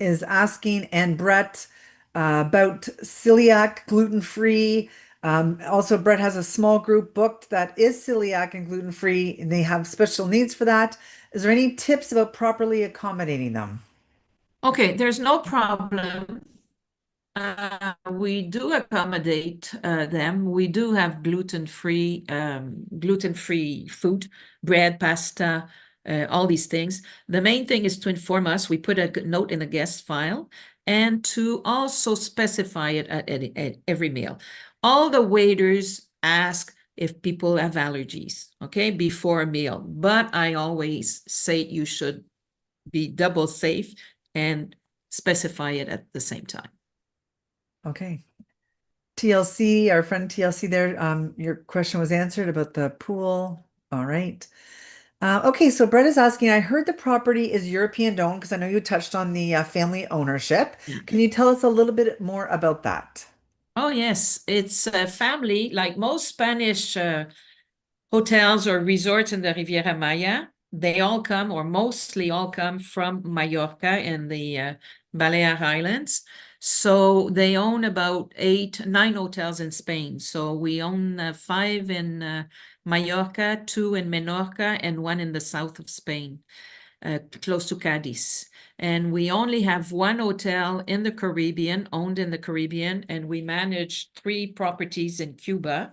is asking, and Brett about celiac, gluten-free. Also, Brett has a small group booked that is celiac and gluten-free, and they have special needs for that. Is there any tips about properly accommodating them? Okay, there's no problem. We do accommodate them. We do have gluten-free food, bread, pasta, all these things. The main thing is to inform us. We put a note in the guest file and to also specify it at every meal. All the waiters ask if people have allergies, okay, before a meal. But I always say you should be double safe and specify it at the same time. Okay. TLC, our friend TLC there, your question was answered about the pool. All right. Okay, so Brett is asking, I heard the property is European owned because I know you touched on the family ownership. Can you tell us a little bit more about that? Oh, yes. It's a family, like most Spanish hotels or resorts in the Riviera Maya. They all come, or mostly all come from Mallorca and the Balear Islands. So they own about 9 hotels in Spain. So we own 5 in Mallorca, 2 in Menorca, and 1 in the south of Spain, close to Cadiz. And we only have 1 hotel in the Caribbean, owned in the Caribbean, and we manage 3 properties in Cuba.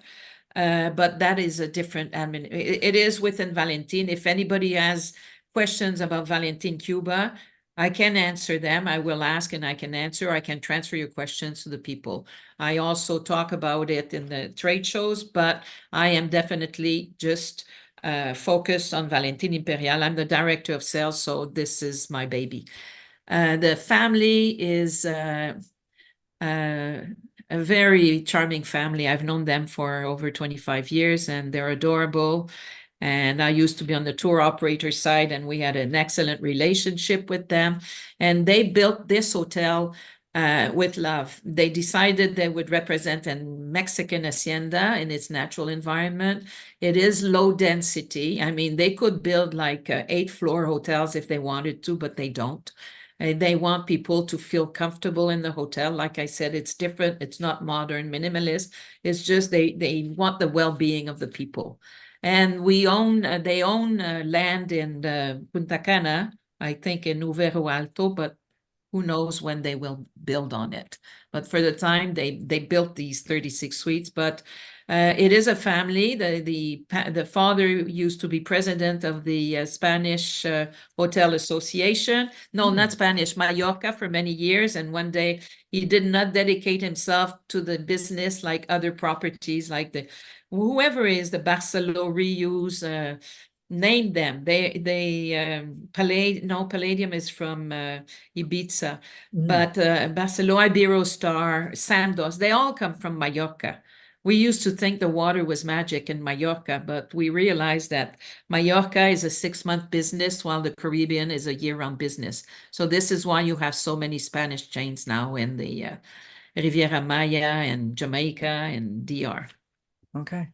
But that is a different admin. It is within Valentin. If anybody has questions about Valentin Cuba, I can answer them. I will ask and I can answer. I can transfer your questions to the people. I also talk about it in the trade shows, but I am definitely just focused on Valentin Imperial. I'm the director of sales, so this is my baby. The family is a very charming family. I've known them for over 25 years and they're adorable. And I used to be on the tour operator side and we had an excellent relationship with them. And they built this hotel with love. They decided they would represent a Mexican hacienda in its natural environment. It is low density. I mean, they could build like 8-floor hotels if they wanted to, but they don't. They want people to feel comfortable in the hotel. Like I said, it's different. It's not modern, minimalist. It's just they want the well-being of the people. And they own land in Punta Cana, I think in Uvero Alto, but who knows when they will build on it. But for the time, they built these 36 suites. But it is a family. The father used to be president of the Spanish Hotel Association. No, not Spanish, Mallorca for many years. And one day he did not dedicate himself to the business like other properties, like whoever is the Barceló reuse. named them. Palladium is from Ibiza, Mm. but Barcelona, Iberostar, Sandos, they all come from Mallorca. We used to think the water was magic in Mallorca, but we realized that Mallorca is a 6-month business while the Caribbean is a year-round business. So this is why you have so many Spanish chains now in the Riviera Maya and Jamaica and DR. Okay.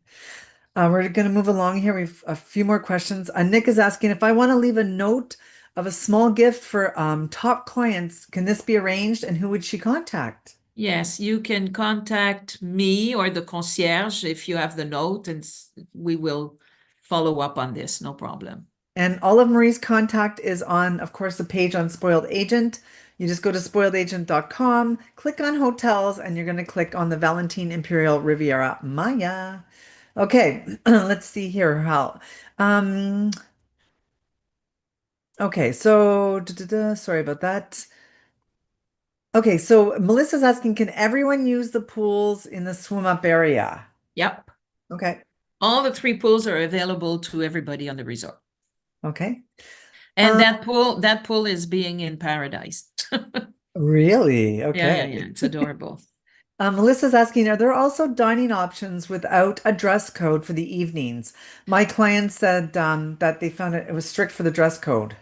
We're going to move along here. We've a few more questions. Nick is asking if I want to leave a note of a small gift for top clients, can this be arranged and who would she contact? Yes, you can contact me or the concierge if you have the note, and we will follow up on this, no problem. And all of Marie's contact is on, of course, the page on Spoiled Agent. You just go to spoiledagent.com, click on hotels, and you're going to click on the Valentin Imperial Riviera Maya. Okay, let's see here, Hal. Um, okay, so sorry about that. Okay, so Melissa's asking, can everyone use the pools in the swim up area? Yep. Okay, All the 3 pools are available to everybody on the resort. okay. And Um, that pool is being in paradise. really? Yeah, yeah, Okay. yeah. It's adorable. Melissa's asking, are there also dining options without a dress code for the evenings? My client said that they found it was strict for the dress code.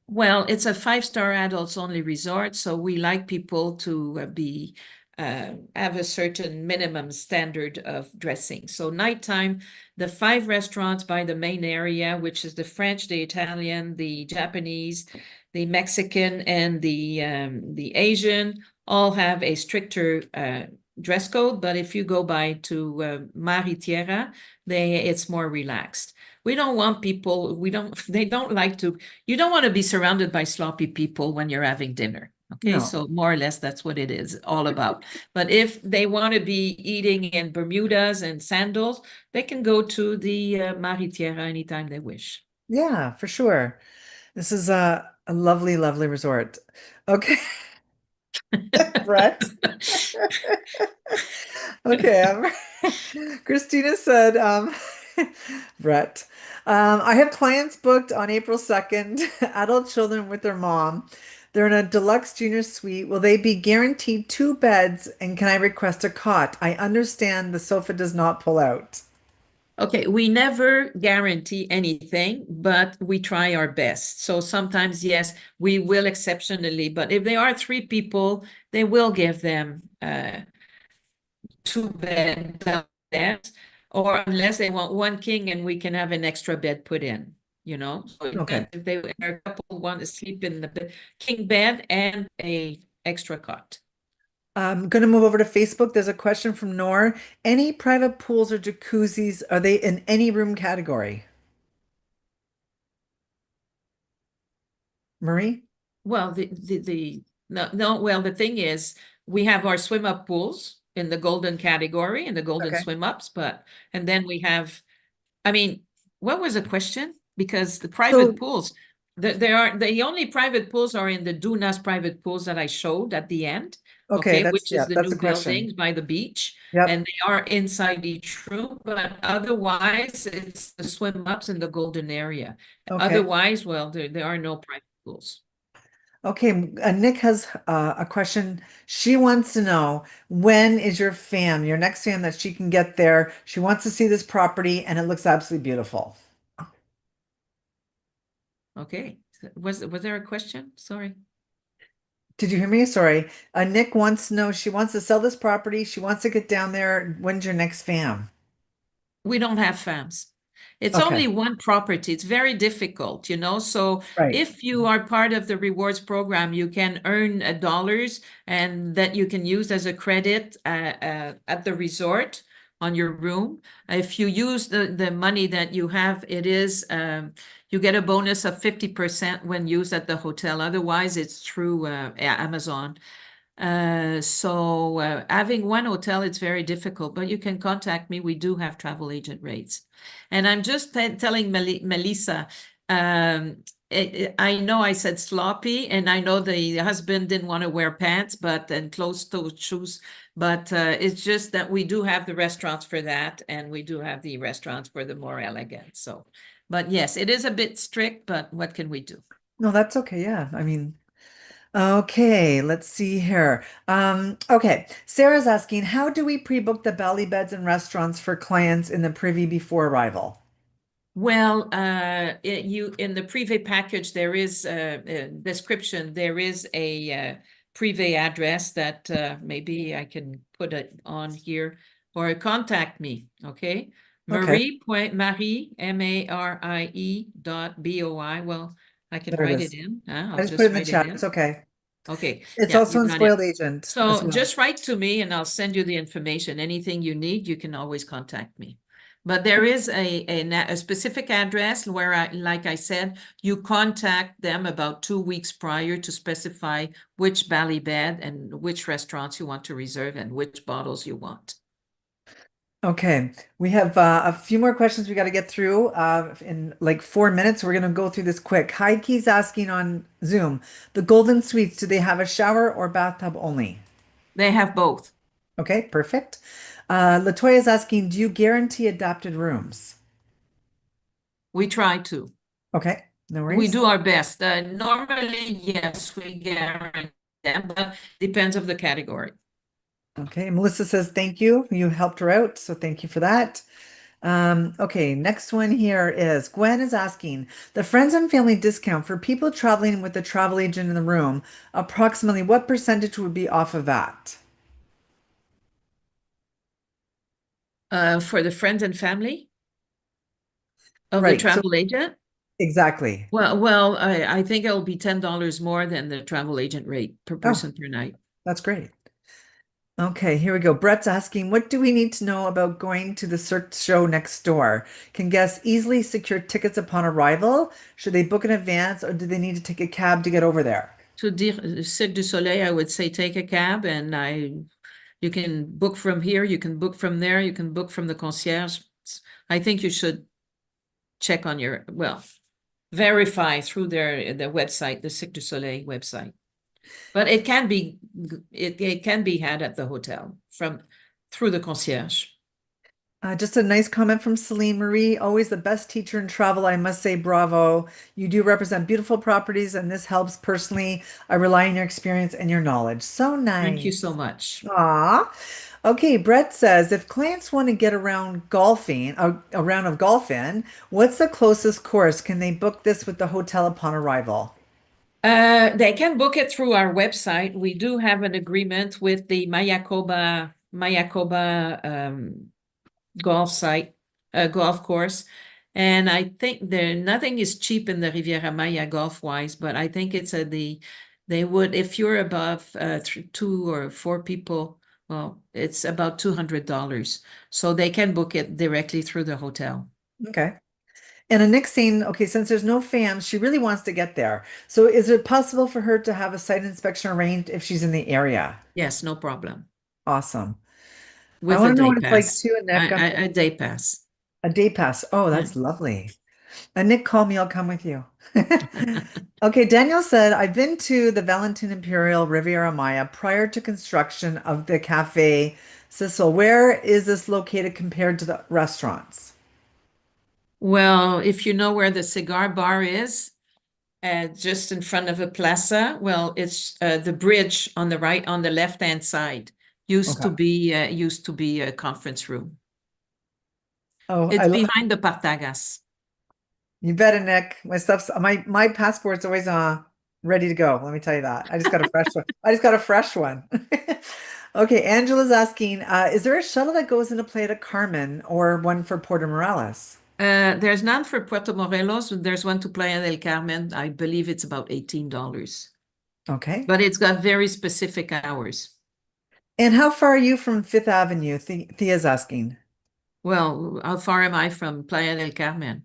Well, it's a 5-star adults only resort, so we like people to have a certain minimum standard of dressing. So nighttime, the 5 restaurants by the main area, which is the French, the Italian, the Japanese, the Mexican, and the Asian, all have a stricter dress code. But if you go by to Mar y Tierra, it's more relaxed. We don't want people, they don't like to, you don't want to be surrounded by sloppy people when you're having dinner. Okay, No. so more or less that's what it is all about. But if they want to be eating in Bermudas and sandals, they can go to the Mar y Tierra anytime they wish. Yeah, for sure. This is a lovely, lovely resort. Okay, Brett. Okay. Christina said, Brett, I have clients booked on April 2nd, adult children with their mom. They're in a deluxe junior suite. Will they be guaranteed 2 beds? And can I request a cot? I understand the sofa does not pull out. Okay, we never guarantee anything, but we try our best. So sometimes, yes, we will exceptionally, but if they are 3 people, they will give them 2 beds, or unless they want one king and we can have an extra bed put in, So it Okay. depends if they are a couple want to sleep in the king bed and a extra cot. I'm going to move over to Facebook. There's a question from Nor. Any private pools or jacuzzis, are they in any room category? Marie? Well, no, no, well, the thing is, we have our swim up pools in the golden category in the golden Okay. swim ups, and then we have, I mean, what was the question? Because the private So, pools, the only private pools are in the Dunas private pools that I showed at the end, okay, okay, which is the that's new a question. buildings by the beach, Yep. and they are inside each room, but otherwise it's the swim ups in the golden area. Okay. Otherwise, well, there are no private pools. Okay. Nick has a question. She wants to know, when is your next fam that she can get there? She wants to see this property and it looks absolutely beautiful. Okay, was there a question? Sorry. Did you hear me? Sorry. Nick wants to know, she wants to sell this property. She wants to get down there. When's your next fam? We don't have FAMs. It's Okay. only one property. It's very difficult, So Right. if you are part of the rewards program, you can earn dollars and that you can use as a credit at the resort on your room. If you use the money that you have, you get a bonus of 50% when used at the hotel. Otherwise, it's through Amazon. So having one hotel, it's very difficult, but you can contact me. We do have travel agent rates. And I'm just telling Melissa, I know I said sloppy, and I know the husband didn't want to wear pants, but then closed-toed shoes. But it's just that we do have the restaurants for that, and we do have the restaurants for the more elegant. So, but yes, it is a bit strict, but what can we do? No, that's okay. Yeah. I mean, okay, let's see here. Okay. Sarah's asking, how do we pre-book the belly beds and restaurants for clients in the privy before arrival? Well, you in the privé package there is a description. There is a privé address that maybe I can put it on here or contact me. Okay, Okay, Marie Marie dot BOI. Well, I can there it write it is. in. I I'll just put it just in the write it chat. in. It's okay. Okay, It's yeah, also you in got it. Spoiled Agent as So well. just write to me and I'll send you the information. Anything you need, you can always contact me. But there is a specific address where like I said, you contact them about 2 weeks prior to specify which bally bed and which restaurants you want to reserve and which bottles you want. Okay, we have a few more questions we got to get through in like 4 minutes. We're going to go through this quick. Heidi's asking on Zoom, the Golden Suites, do they have a shower or bathtub only? They have both. Okay, perfect. Latoya's asking, do you guarantee adapted rooms? We try to. Okay, no We worries. do our best. Normally, yes, we guarantee them, but depends of the category. Okay, Melissa says thank you. You helped her out, so thank you for that. Okay, next one here is Gwen is asking the friends and family discount for people traveling with the travel agent in the room, approximately what percentage would be off of that? For the friends and family of the Right, so travel agent. exactly. Well, I think it'll be $10 more than the travel agent rate per Oh, person per night. that's great. Okay, here we go. Brett's asking, what do we need to know about going to the Cirque show next door? Can guests easily secure tickets upon arrival? Should they book in advance or do they need to take a cab to get over there? Cirque du Soleil, I would say take a cab and you can book from here, you can book from there, you can book from the concierge. I think you should check on well, verify through their website, the Cirque du Soleil website. But it can be had at the hotel through the concierge. Just a nice comment from Celine Marie. Always the best teacher in travel. I must say, bravo. You do represent beautiful properties, and this helps personally. I rely on your experience and your knowledge. So Thank you so nice. much. Aw. Okay, Brett says if clients want to get around golfing, a round of golf in, what's the closest course? Can they book this with the hotel upon arrival? They can book it through our website. We do have an agreement with the Mayakoba golf site, golf course. And I think nothing is cheap in the Riviera Maya golf wise, but I think they would, if you're above 2 or 4 people, well, it's about $200. So they can book it directly through the hotel. Okay. And Nick's saying, okay, since there's no fans, she really wants to get there. So is it possible for her to have a site inspection arranged if she's in the area? Yes, no problem. Awesome. I With a want to know day what it's like pass. too, and Nick. A day pass. A day pass. Oh, Yeah. that's lovely. And Nick, call me, I'll come with you. Okay, Daniel said, I've been to the Valentin Imperial Riviera Maya prior to construction of the Cafe Sicil. Where is this located compared to the restaurants? Well, if you know where the cigar bar is, just in front of a plaza, well, it's the bridge on the right, on the left-hand side. Okay. Used to be a conference room. Oh, It's behind the Partagas. you bet, Nick. My passport's always ready to go. Let me tell you that. I just got a fresh one. I just got a fresh one. Okay, Angela's asking, is there a shuttle that goes into Playa del Carmen or one for Puerto Morales? There's none for Puerto Morelos. There's one to Playa del Carmen. I believe it's about $18, Okay. but it's got very specific hours. And how far are you from Fifth Avenue? Thea's asking. Well, how far am I from Playa del Carmen?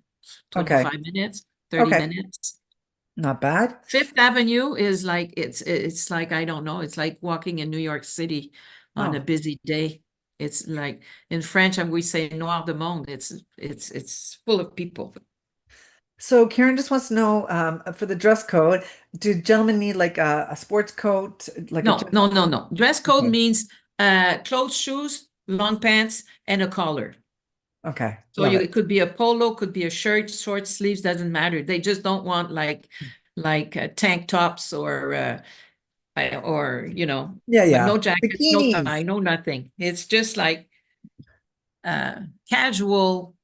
Okay. 25 minutes, 30 Okay. minutes. Not bad. Fifth Avenue is like it's like I don't know, it's like walking in New York City on a Oh. busy day. It's like in French, and we say noir de monde. It's full of people. So Karen just wants to know for the dress code, do gentlemen need like a sports coat, like a No, no, no, no. Dress code okay. means closed shoes, long pants, and a collar. Okay, So love you, it. it could be a polo, could be a shirt, short sleeves, doesn't matter. They just don't want like tank tops or Yeah, but yeah. no jackets, no tie, Bikinis. no nothing. It's just like uh casual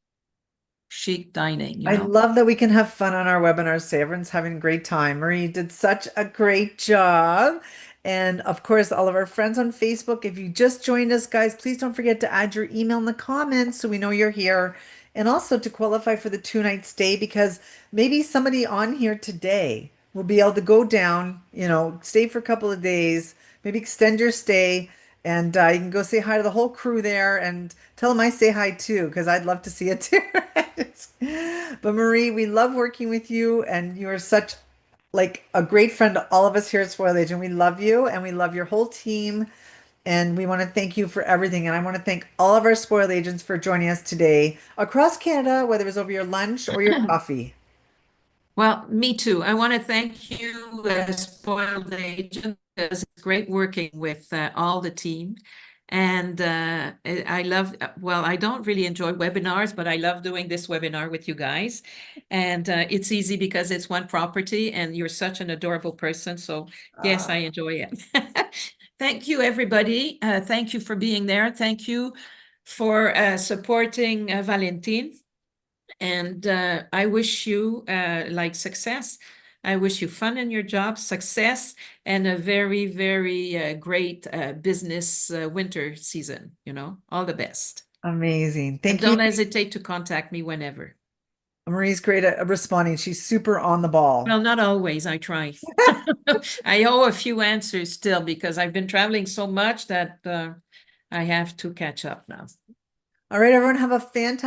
chic dining, you I know. love that we can have fun on our webinars today. Everyone's having a great time. Marie did such a great job. And of course, all of our friends on Facebook, if you just joined us, guys, please don't forget to add your email in the comments so we know you're here. And also to qualify for the 2 night stay, because maybe somebody on here today will be able to go down, stay for a couple of days, maybe extend your stay. And you can go say hi to the whole crew there and tell them I say hi too, because I'd love to see it too. But Marie, we love working with you, and you are such like a great friend to all of us here at Spoil Agent. We love you, and we love your whole team, and we want to thank you for everything. And I want to thank all of our Spoil Agents for joining us today across Canada, whether it was over your lunch or your coffee. Well, me too. I want to thank you, Spoiled Agent. It's great working with all the team. And I love, well, I don't really enjoy webinars, but I love doing this webinar with you guys. And it's easy because it's one property and you're such an adorable person. So yes, I enjoy it. Thank you, everybody. Thank you for being there. Thank you for supporting Valentin. And I wish you like success. I wish you fun in your job, success, and a very, very great business winter season. All the best. Amazing. And Thank you. don't hesitate to contact me whenever. Marie's great at responding. She's super on the ball. Well, not always. I try. I owe a few answers still because I've been traveling so much that I have to catch up now. All right, everyone, have a fantastic